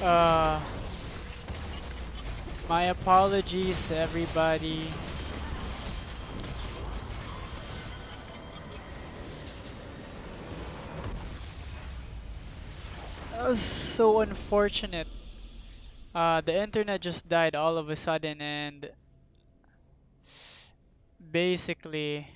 Uh, my apologies, everybody. That was so unfortunate. The internet just died all of a sudden, and basically,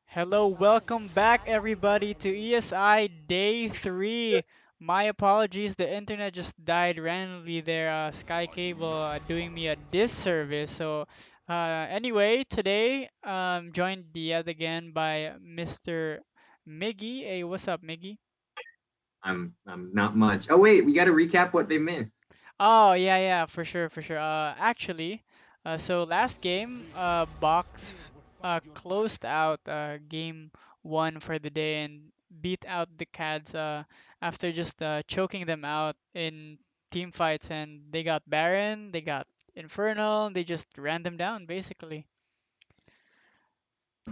Hello, welcome back everybody to ESI Day 3. My apologies, the internet just died randomly there, Sky Cable doing me a disservice. Anyway, today I'm joined yet again by Mr. Miggy. Hey, what's up, Miggy? I'm not much. Oh wait, we got to recap what they missed. Oh yeah, yeah, for sure, for sure. Actually, so last game, Box closed out game one for the day and beat out the Cads after just choking them out in team fights, and they got Baron, they got Infernal, they just ran them down basically.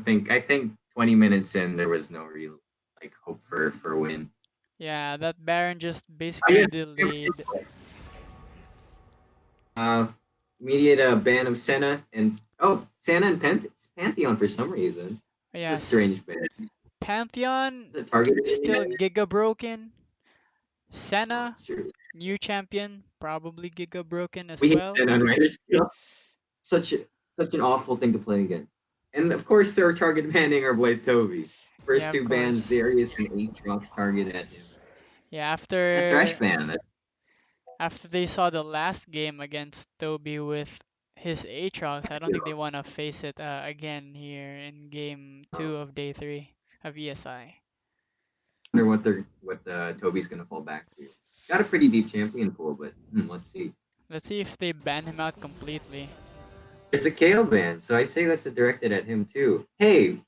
I think 20 minutes in there was no real like hope for a win. Yeah, that Baron just Oh basically yeah, delayed. uh, immediate ban of Senna and Senna and Pantheon for some reason. It's a Yes, strange ban. Pantheon Is it targeted still anyway? Giga broken. Oh, Senna that's true. new champion, probably Giga broken as We hate well. Senna and Riders still. Such a, such an awful thing to play again. And of course, their target banning our boy Toby. Yeah, First of two bans, course. Darius and Aatrox targeted at him. Yeah, That Thresh ban, after they saw the last game against Toby with his Aatrox, I don't you think they want to face it again here in game know, two of day three of ESI. wonder what Toby's gonna fall back to. Got a pretty deep champion pool, but let's see. Let's see if they ban him out completely. There's a Kale ban, so I'd say that's directed at him too. Hey,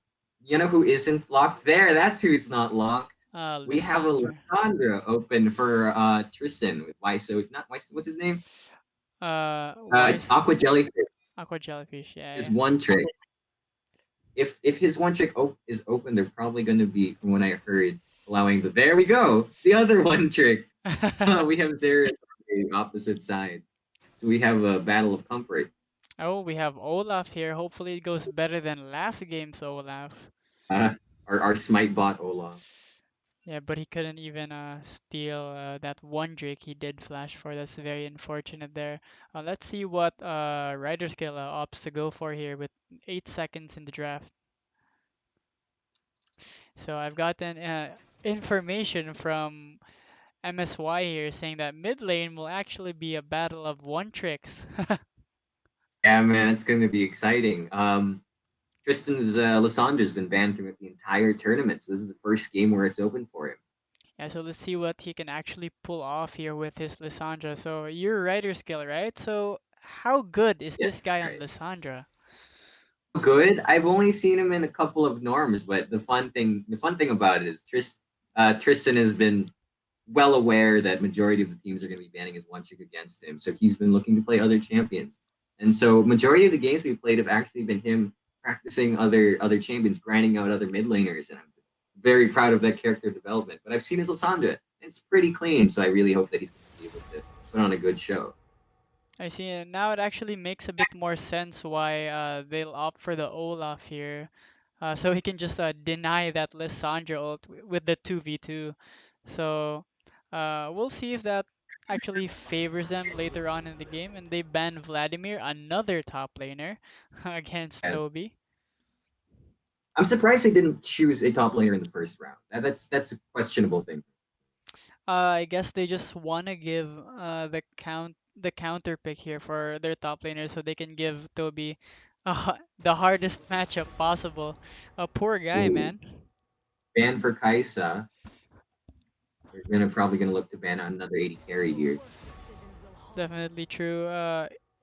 you know who isn't locked there? That's who's not locked. We have a Lissandra. Lissandra open for Tristan with Waiso. Not Waiso, what's his name? Weiss, Aqua Jellyfish. Aqua Jellyfish. Yeah, His yeah. one trick. If his one trick is open, they're probably going to be, from what I heard, allowing the there we go the other one trick. We have Zara on the opposite side, so we have a battle of comfort. Oh, we have Olaf here. Hopefully it goes better than last game's Olaf. Uh, our smite bot Olaf. Yeah, but he couldn't even steal that one Drake he did flash for. That's very unfortunate there. Let's see what Rider Skill opts to go for here with 8 seconds in the draft. So I've gotten information from MSY here saying that mid lane will actually be a battle of one tricks. Yeah, man, it's going to be exciting. Tristan's Lissandra's been banned throughout the entire tournament, so this is the first game where it's open for him. Yeah, so let's see what he can actually pull off here with his Lissandra. So you're Rider Skill, right? So how good is Yeah, this guy on right. Lissandra? Good. I've only seen him in a couple of norms, but the fun thing about it is Tristan has been well aware that majority of the teams are going to be banning his one trick against him. So he's been looking to play other champions. And so majority of the games we've played have actually been him practicing other champions, grinding out other mid laners. And I'm very proud of that character development. But I've seen his Lissandra. And it's pretty clean. So I really hope that he's going to be able to put on a good show. I see. And now it actually makes a bit more sense why they'll opt for the Olaf here. So he can just deny that Lissandra ult with the 2v2. So we'll see if that actually favors them later on in the game. And they ban Vladimir, another top laner, against And Toby. I'm surprised they didn't choose a top laner in the first round. That's a questionable thing. I guess they just want to give the counter pick here for their top laner so they can give Toby the hardest matchup possible. A poor guy, Ooh. man. Ban for Kaisa. They're probably gonna look to ban another 80 carry here. Definitely true.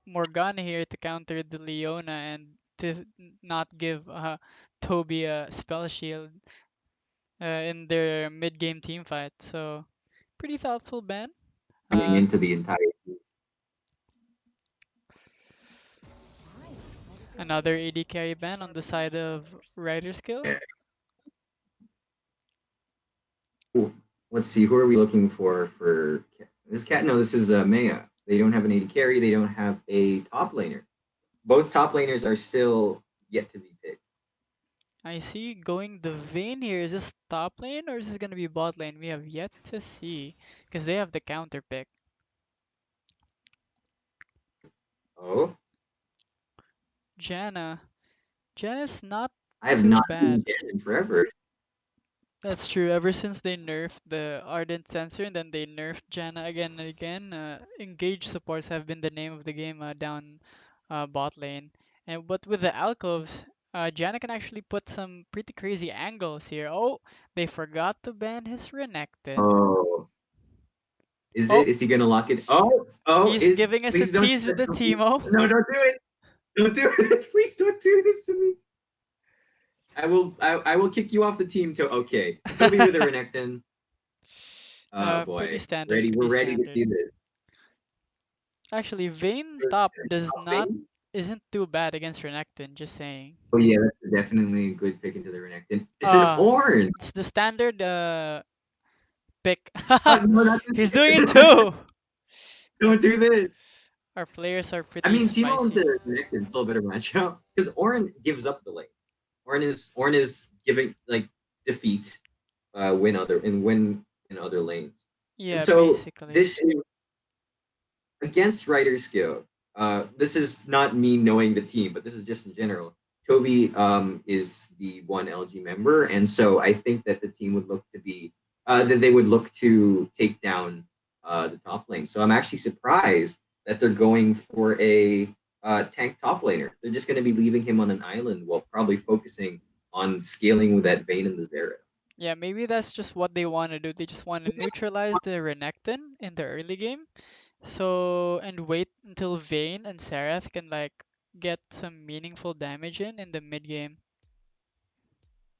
Morgana here to counter the Leona and to not give Toby a spell shield in their mid game team fight. So pretty thoughtful ban. Coming Uh, into the entire Another AD carry ban on the side of Rider Skill. yeah. Ooh, let's see, who are we looking for this cat? No, this is Maya. They don't have an 80 carry. They don't have a top laner. Both top laners are still yet to be picked. I see going the Vayne here. Is this top lane or is this going to be bot lane? We have yet to see because they have the counter pick. Oh, Janna. Janna's not I have too not seen bad. Jan in forever. That's true. Ever since they nerfed the Ardent Sensor and then they nerfed Janna again and again, engage supports have been the name of the game down bot lane. And but with the alcoves, Janna can actually put some pretty crazy angles here. Oh, they forgot to ban his Renekton. Oh, is Oh, it? Is he gonna lock it? Oh, he's is giving us a please don't tease do with the that to me. Teemo. No, don't do it. Don't do it. Please don't do this to me. I will kick you off the team to okay. Toby with a Renekton. Oh Pretty boy. standard, Ready, we're pretty ready to standard. see this. Actually, Vayne top does not isn't too bad against Renekton, just saying. Oh yeah, that's definitely a good pick into the Renekton. It's an Uh orange. it's the standard pick. No, not He's doing it this. too. Don't do this. Our players are I pretty mean, Timo spicy. into Renekton still a better matchup because Orin gives up the lane. Orin is giving like defeat, win in other lanes, and Yeah, so basically. this is against Ryder skill. This is not me knowing the team, but this is just in general. Toby is the one LG member, and so I think that the team would look to be that they would look to take down the top lane. So I'm actually surprised that they're going for a tank top laner. They're just going to be leaving him on an island while probably focusing on scaling with that Vayne and the Zera. Yeah, maybe that's just what they want to do. They just want to neutralize the Renekton in the early game. So, and wait until Vayne and Seraph can like get some meaningful damage in the mid game.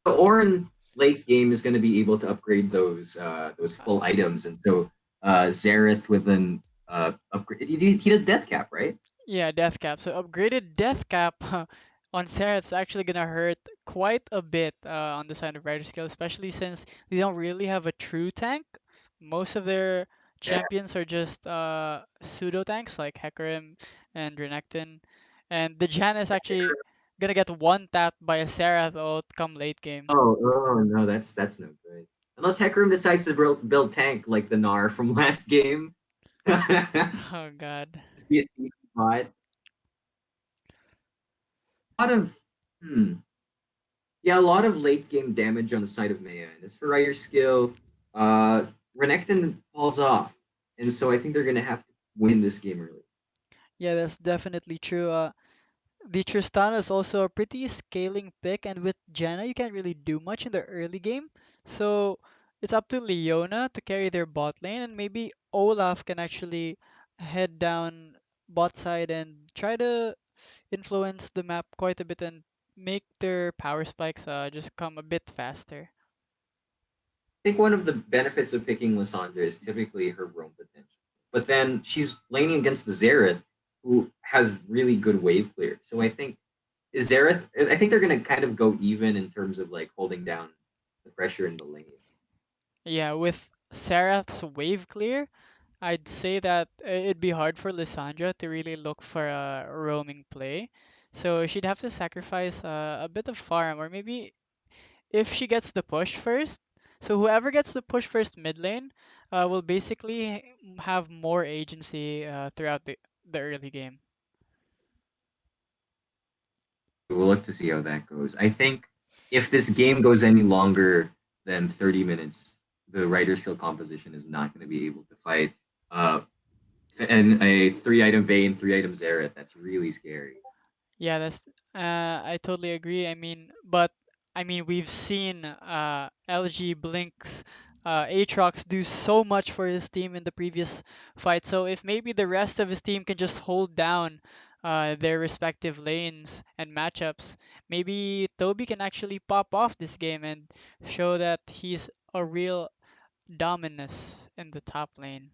The Orin late game is going to be able to upgrade those Uh, full items, and so Zareth with an upgrade. He does death cap, right? Yeah, death cap. So upgraded death cap on Seraph's actually gonna hurt quite a bit on the side of Rider Skill, especially since they don't really have a true tank. Most of their Yeah. champions are just pseudo tanks like Hecarim and Renekton. And the Jan is actually gonna get one tapped by a Serath ult come late game. Oh no, that's no good. Unless Hecarim decides to build tank like the Gnar from last game. Just Oh god. be a CC bot. A lot of hmm. Yeah, a lot of late game damage on the side of Maya. And as for Rider skill, uh Renekton falls off. And so I think they're gonna have to win this game early. Yeah, that's definitely true. The Tristana is also a pretty scaling pick, and with Janna, you can't really do much in the early game. So it's up to Leona to carry their bot lane, and maybe Olaf can actually head down bot side and try to influence the map quite a bit and make their power spikes just come a bit faster. I think one of the benefits of picking Lissandra is typically her roam potential. But then she's laning against the Xerath, who has really good wave clear. So I think is Xerath. I think they're gonna kind of go even in terms of like holding down the pressure in the lane. Yeah, with Serath's wave clear, I'd say that it'd be hard for Lissandra to really look for a roaming play. So she'd have to sacrifice a bit of farm, or maybe if she gets the push first. So whoever gets the push first mid lane will basically have more agency throughout the early game. We'll look to see how that goes. I think if this game goes any longer than 30 minutes, the Rider skill composition is not going to be able to fight. Uh, and a 3 item Vayne, 3 item Xerath. That's really scary. Yeah, that's I totally agree. I mean we've seen LG Blink's Aatrox do so much for his team in the previous fight. So if maybe the rest of his team can just hold down their respective lanes and matchups, maybe Toby can actually pop off this game and show that he's a real dominus in the top lane.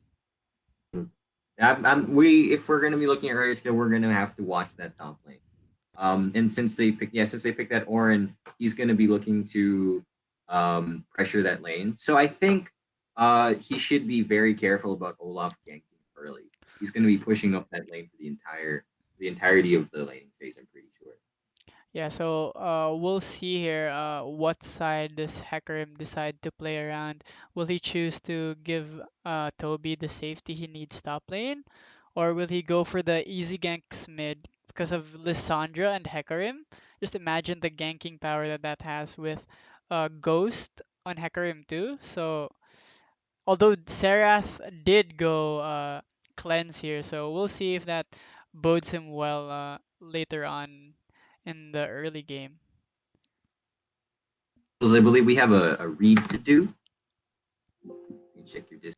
We if we're gonna be looking at Rider skill, we're gonna have to watch that top lane. And since they picked that Orin, he's gonna be looking to pressure that lane. So I think he should be very careful about Olaf ganking early. He's gonna be pushing up that lane for the entirety of the laning phase. I'm pretty sure. Yeah, so we'll see here what side does Hecarim decide to play around. Will he choose to give Toby the safety he needs top lane? Or will he go for the easy ganks mid because of Lissandra and Hecarim? Just imagine the ganking power that that has with Ghost on Hecarim too. So although Serath did go cleanse here, so we'll see if that bodes him well later on in the early game. Because I believe we have a read to do. Let me check your Discord.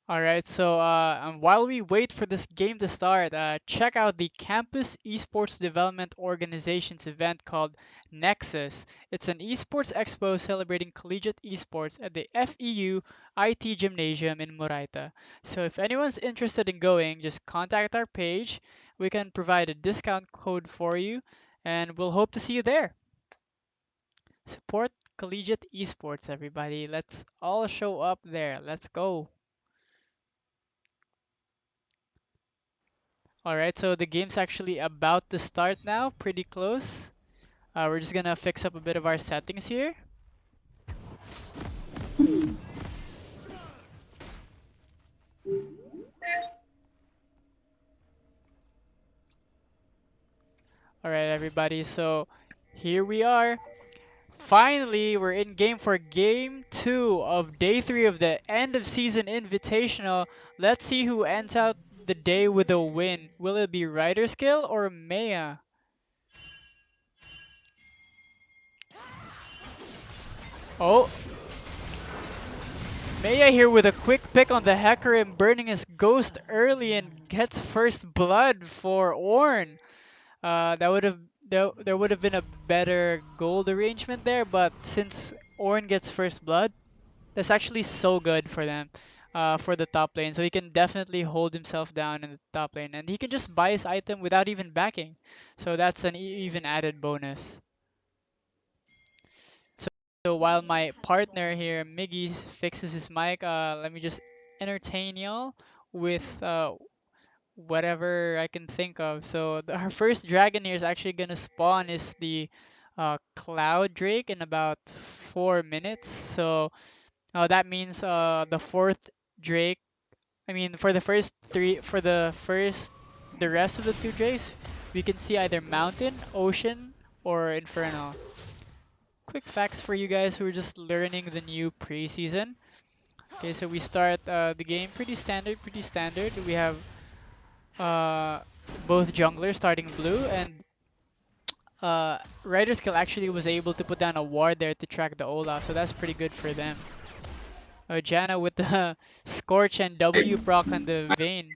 All right, so and while we wait for this game to start, check out the Campus Esports Development Organization's event called Nexus. It's an esports expo celebrating collegiate esports at the FEU IT Gymnasium in Moraita. So if anyone's interested in going, just contact our page. We can provide a discount code for you, and we'll hope to see you there. Support collegiate esports, everybody. Let's all show up there. Let's go. All right, so the game's actually about to start now, pretty close. We're just gonna fix up a bit of our settings here. All right, everybody, so here we are. Finally, we're in game for game two of day three of the end of season invitational. Let's see who ends out the day with a win. Will it be Rider Skill or Maya? Oh, Maya here with a quick pick on the Hecarim, burning his ghost early and gets first blood for Ornn. That would have there would have been a better gold arrangement there, but since Ornn gets first blood, that's actually so good for them, for the top lane. So he can definitely hold himself down in the top lane, and he can just buy his item without even backing. So that's an even added bonus. So, so while my partner here, Miggy, fixes his mic, let me just entertain y'all with whatever I can think of. So our first dragon here is actually gonna spawn is the Cloud Drake in about 4 minutes. So that means the fourth Drake. I mean, for the first three, the rest of the two Drakes, we can see either Mountain, Ocean, or Infernal. Quick facts for you guys who are just learning the new preseason. Okay, so we start the game pretty standard, pretty standard. We have uh, both junglers starting blue, and Rider Skill actually was able to put down a ward there to track the Olaf, so that's pretty good for them. Janna with the Scorch and W I, proc on the Vayne.